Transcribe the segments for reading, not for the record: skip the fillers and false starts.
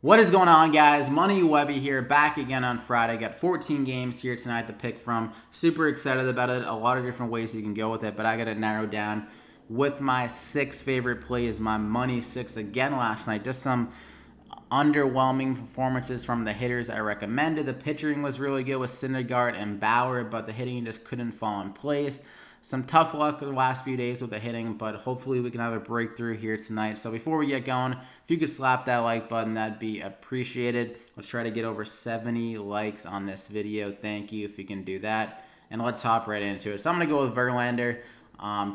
What is going on, guys? Money Webby here, back again on Friday. Got 14 games here tonight to pick from. Super excited about it. A lot of different ways you can go with it, but I got it narrowed down with my 6 favorite plays. My money 6 again last night. Just some underwhelming performances from the hitters I recommended. The pitching was really good with Syndergaard and Bauer, but the hitting just couldn't fall in place. Some tough luck the last few days with the hitting, but hopefully we can have a breakthrough here tonight. So before we get going, if you could slap that like button, that'd be appreciated. Let's try to get over 70 likes on this video. Thank you if you can do that. And let's hop right into it. So I'm going to go with Verlander.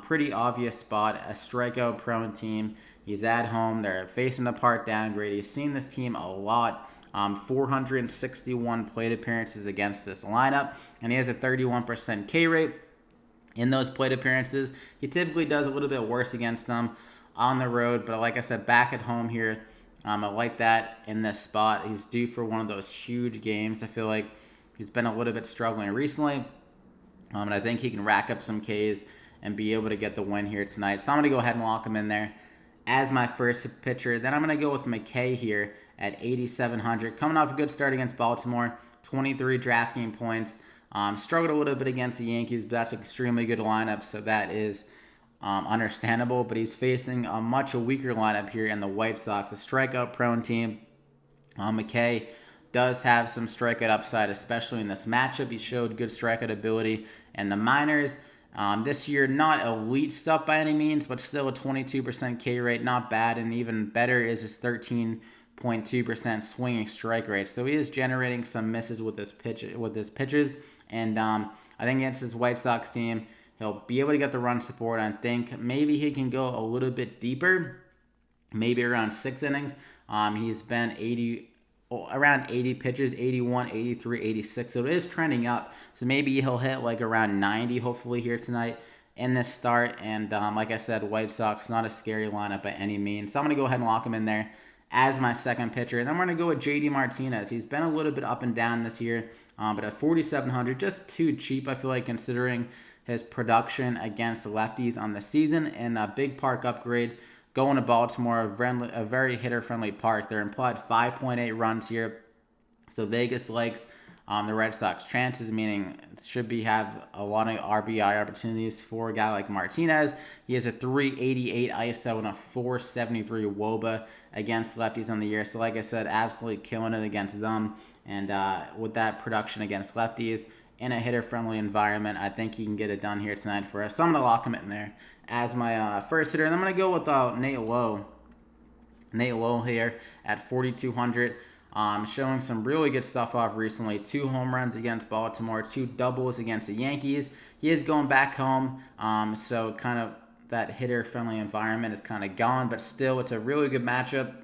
Pretty obvious spot, a strikeout-prone team. He's at home. They're facing a part downgrade. He's seen this team a lot. 461 plate appearances against this lineup, and he has a 31% K rate. In those plate appearances, he typically does a little bit worse against them on the road, but like I said, back at home here, I like that in this spot. He's due for one of those huge games. I feel like he's been a little bit struggling recently, and I think he can rack up some Ks and be able to get the win here tonight. So I'm going to go ahead and lock him in there as my first pitcher. Then I'm going to go with McKay here at 8,700. Coming off a good start against Baltimore, 23 DraftKings points. Struggled a little bit against the Yankees, but that's an extremely good lineup, so that is understandable. But he's facing a much weaker lineup here in the White Sox, a strikeout-prone team. McKay does have some strikeout upside, especially in this matchup. He showed good strikeout ability in the minors. This year, not elite stuff by any means, but still a 22% K rate, not bad. And even better is his 13.2% swinging strike rate. So he is generating some misses with his pitches. And I think against his White Sox team, he'll be able to get the run support. I think maybe he can go a little bit deeper, maybe around 6 innings. He's been around 80 pitches, 81, 83, 86. So it is trending up. So maybe he'll hit like around 90 hopefully here tonight in this start. And like I said, White Sox, not a scary lineup by any means. So I'm going to go ahead and lock him in there as my second pitcher. And then we're going to go with JD Martinez. He's been a little bit up and down this year, but at 4,700, just too cheap, I feel like, considering his production against lefties on the season. And a big park upgrade going to Baltimore, a very hitter-friendly park. They're implied 5.8 runs here. So Vegas likes the Red Sox chances, meaning it should have a lot of RBI opportunities for a guy like Martinez. He has a 388 ISO and a 473 WOBA against lefties on the year. So like I said, absolutely killing it against them. And with that production against lefties in a hitter-friendly environment, I think he can get it done here tonight for us. So I'm going to lock him in there as my first hitter. And I'm going to go with Nate Lowe. Nate Lowe here at 4,200. Showing some really good stuff off recently. 2 home runs against Baltimore, 2 doubles against the Yankees. He is going back home, so kind of that hitter-friendly environment is kind of gone, but still it's a really good matchup.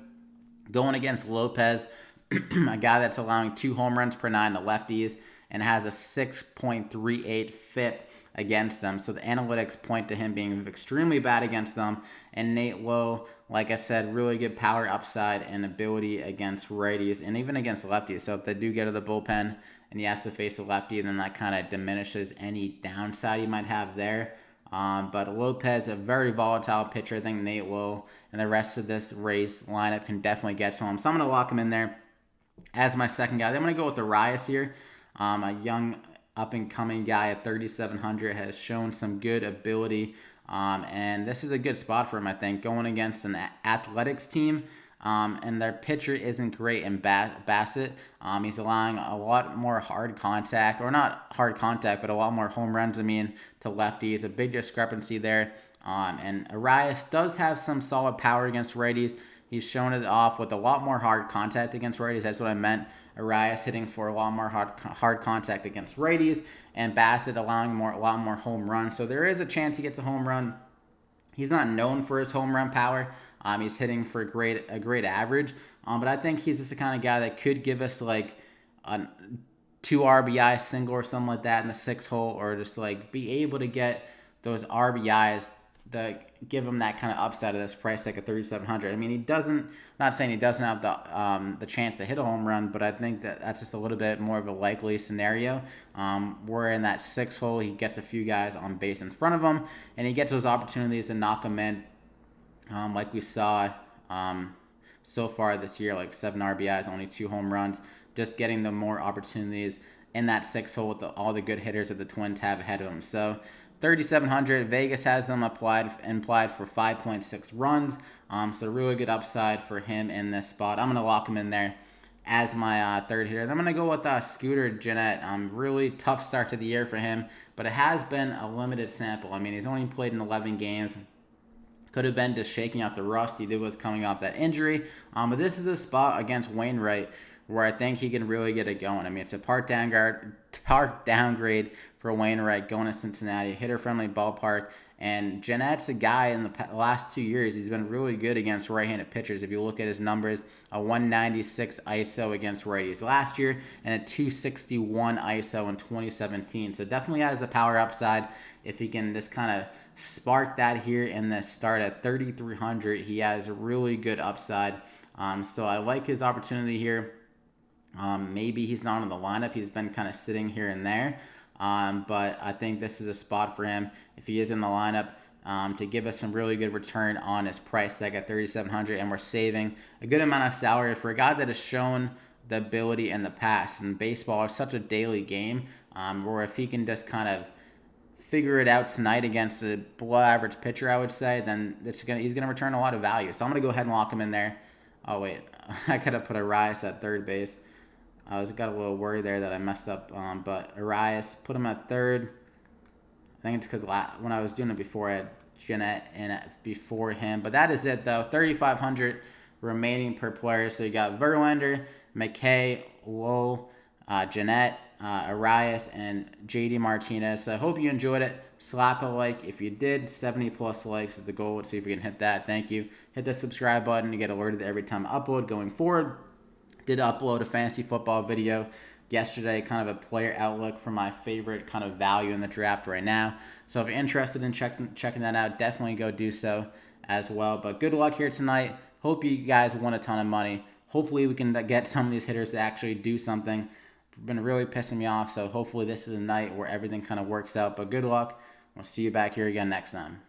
Going against Lopez, a guy that's allowing 2 home runs per 9 to lefties and has a 6.38 FIP against them. So the analytics point to him being extremely bad against them. And Nate Lowe, like I said, really good power upside and ability against righties and even against lefties. So if they do get to the bullpen and he has to face a lefty, then that kind of diminishes any downside he might have there. But Lopez, a very volatile pitcher. I think Nate Lowe and the rest of this Rays lineup can definitely get to him. So I'm going to lock him in there as my second guy. Then I'm going to go with Arias here. A young up-and-coming guy at 3,700 has shown some good ability, and this is a good spot for him, I think, going against an athletics team, and their pitcher isn't great in Bassett. He's allowing a lot more hard contact, or not hard contact, but a lot more home runs, to lefties. A big discrepancy there, and Arias does have some solid power against righties. He's shown it off with a lot more hard contact against righties. That's what I meant. Arias hitting for a lot more hard contact against righties, and Bassett allowing a lot more home runs. So there is a chance he gets a home run. He's not known for his home run power. He's hitting for a great average. But I think he's just the kind of guy that could give us like a 2 RBI single or something like that in the 6th hole, or just like be able to get those RBIs that give him that kind of upside of this price tag at 3,700. I mean, he doesn't. Not saying he doesn't have the chance to hit a home run, but I think that's just a little bit more of a likely scenario. Where in that 6th hole, he gets a few guys on base in front of him, and he gets those opportunities to knock them in, like we saw so far this year, like 7 RBIs, only 2 home runs. Just getting the more opportunities in that 6 hole with all the good hitters that the Twins have ahead of them. So 3,700. Vegas has them implied for 5.6 runs. So really good upside for him in this spot. I'm going to lock him in there as my third hitter. Then I'm going to go with Scooter Gennett. Really tough start to the year for him, but it has been a limited sample. I mean, he's only played in 11 games. Could have been just shaking out the rust. He was coming off that injury. But this is the spot against Wainwright where I think he can really get it going. I mean, it's a part downgrade for Wainwright going to Cincinnati, hitter-friendly ballpark. And Gennett's a guy in the last 2 years. He's been really good against right-handed pitchers. If you look at his numbers, a 196 ISO against righties last year and a 261 ISO in 2017. So definitely has the power upside. If he can just kind of spark that here in this start at 3,300, he has a really good upside. So I like his opportunity here. Maybe he's not in the lineup. He's been kind of sitting here and there. But I think this is a spot for him if he is in the lineup to give us some really good return on his price tag at 3,700, and we're saving a good amount of salary for a guy that has shown the ability in the past. And baseball is such a daily game, where if he can just kind of figure it out tonight against a below average pitcher, I would say, then he's gonna return a lot of value. So I'm gonna go ahead and lock him in there. Oh wait, I could have put Arias at third base. I got a little worried there that I messed up, but Arias, put him at third. I think it's because when I was doing it before, I had Gennett in before him. But that is it, though. 3,500 remaining per player. So you got Verlander, McKay, Lowell, Gennett, Arias, and JD Martinez. So I hope you enjoyed it. Slap a like if you did. 70+ likes is the goal. Let's see if we can hit that. Thank you. Hit the subscribe button to get alerted every time I upload going forward. Did upload a fantasy football video yesterday, kind of a player outlook for my favorite kind of value in the draft right now. So if you're interested in checking that out, definitely go do so as well. But good luck here tonight. Hope you guys won a ton of money. Hopefully we can get some of these hitters to actually do something. It's been really pissing me off, so hopefully this is a night where everything kind of works out. But good luck. We'll see you back here again next time.